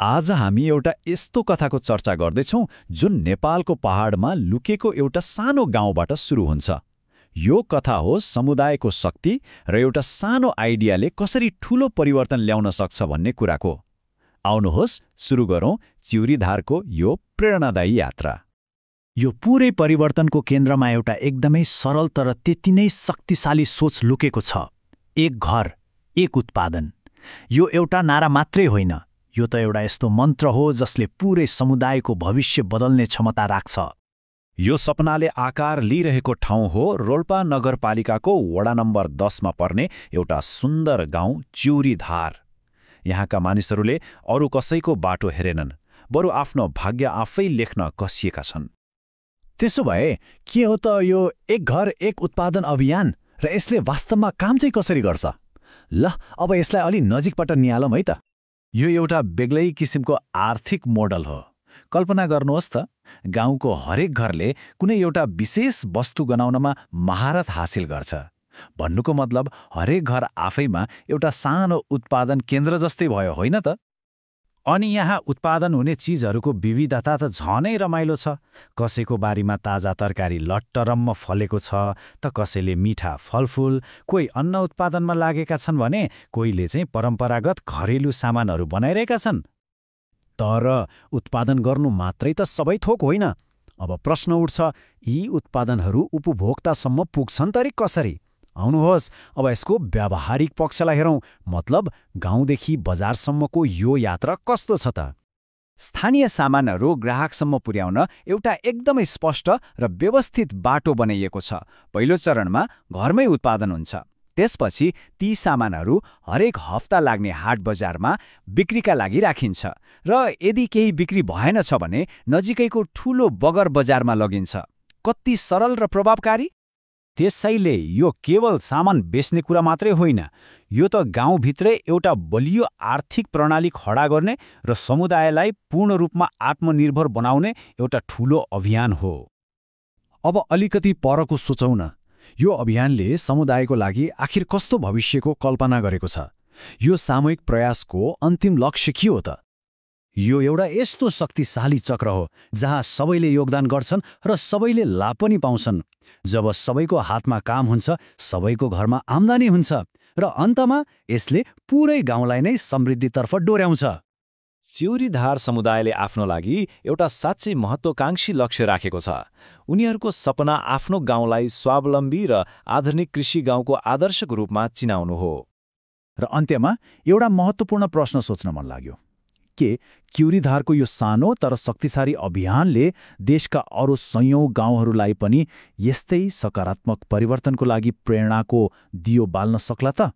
आज हामी एउटा यस्तो कथाको चर्चा गर्दैछौँ जुन नेपालको पहाडमा लुकेको एउटा सानो गाउँबाट सुरु हुन्छ। यो कथा हो समुदायको शक्ति र एउटा सानो आइडियाले कसरी ठूलो परिवर्तन ल्याउन सक्छ भन्ने कुराको। आउनुहोस् सुरु गरौँ चिउरीधारको यो प्रेरणादायी यात्रा। यो पूरै परिवर्तनको केन्द्रमा एउटा एकदमै सरल तर त्यति नै शक्तिशाली सोच लुकेको छ। एक घर, एक उत्पादन। यो एउटा नारा मात्रै होइन, यो त एउटा यस्तो मन्त्र हो जसले पूरै समुदायको भविष्य बदल्ने क्षमता राख्छ। यो सपनाले आकार लिइरहेको ठाउँ हो रोल्पा नगरपालिकाको वडा नम्बर 10 मा पर्ने एउटा सुन्दर गाउँ चिउरीधार। यहाँका मानिसहरूले अरू कसैको बाटो हेरेनन्, बरु आफ्नो भाग्य आफै लेख्न कसिएका छन्। त्यसो भए के हो त यो एक घर एक उत्पादन अभियान र यसले वास्तवमा काम चाहिँ कसरी गर्छ? ल अब यसलाई अलि नजिकबाट निहालौँ है त। यो एउटा बेग्लै किसिमको आर्थिक मोडल हो। कल्पना गर्नुहोस् त, गाउँको हरेक घरले कुनै एउटा विशेष वस्तु बनाउनमा महारत हासिल गर्छ। भन्नुको मतलब हरेक घर आफैमा एउटा सानो उत्पादन केन्द्र जस्तै भयो, होइन त? अनि यहाँ उत्पादन हुने चिजहरूको विविधता त झनै रमाइलो छ। कसैको बारीमा ताजा तरकारी लट्टरम्म फलेको छ त कसैले मिठा फलफूल, कोही अन्न उत्पादनमा लागेका छन् भने कोहीले चाहिँ परम्परागत घरेलु सामानहरू बनाइरहेका छन्। तर उत्पादन गर्नु मात्रै त सबै थोक होइन। अब प्रश्न उठ्छ, यी उत्पादनहरू उपभोक्तासम्म पुग्छन् तरी कसरी? आउनुहोस् अब यसको व्यावहारिक पक्षलाई हेरौँ। मतलब गाउँदेखि बजारसम्मको यो यात्रा कस्तो छ त? स्थानीय सामानहरू ग्राहकसम्म पुर्याउन एउटा एकदमै स्पष्ट र व्यवस्थित बाटो बनाइएको छ। पहिलो चरणमा घरमै उत्पादन हुन्छ। त्यसपछि ती सामानहरू हरेक हप्ता लाग्ने हाट बजारमा बिक्रीका लागि राखिन्छ र यदि केही बिक्री भएन छ भने नजिकैको ठूलो बगर बजारमा लगिन्छ। कति सरल र प्रभावकारी! त्यसैले यो केवल सामान बेच्ने कुरा मात्रै होइन, यो त गाउँभित्रै एउटा बलियो आर्थिक प्रणाली खडा गर्ने र समुदायलाई पूर्ण रूपमा आत्मनिर्भर बनाउने एउटा ठूलो अभियान हो। अब अलिकति परको सोचौँ न। यो अभियानले समुदायको लागि आखिर कस्तो भविष्यको कल्पना गरेको छ? यो सामूहिक प्रयासको अन्तिम लक्ष्य के हो त? यो एउटा यस्तो शक्तिशाली चक्र हो जहाँ सबैले योगदान गर्छन् र सबैले लाभ पनि पाउँछन्। जब सबैको हातमा काम हुन्छ, सबैको घरमा आम्दानी हुन्छ र अन्तमा यसले पूरै गाउँलाई नै समृद्धितर्फ डोर्याउँछ। चिउरीधार समुदायले आफ्नो लागि एउटा साँच्चै महत्त्वाकांक्षी लक्ष्य राखेको छ। उनीहरूको सपना आफ्नो गाउँलाई स्वावलम्बी र आधुनिक कृषि गाउँको आदर्शको रूपमा चिनाउनु हो। र अन्त्यमा एउटा महत्त्वपूर्ण प्रश्न सोच्न मन लाग्यो। के चिउरीधारको यो सानो तर शक्तिशाली अभियानले देशका अरू सयौं गाउँहरूलाई पनि यस्तै सकारात्मक परिवर्तनको लागि प्रेरणाको दियो बाल्न सक्ला त?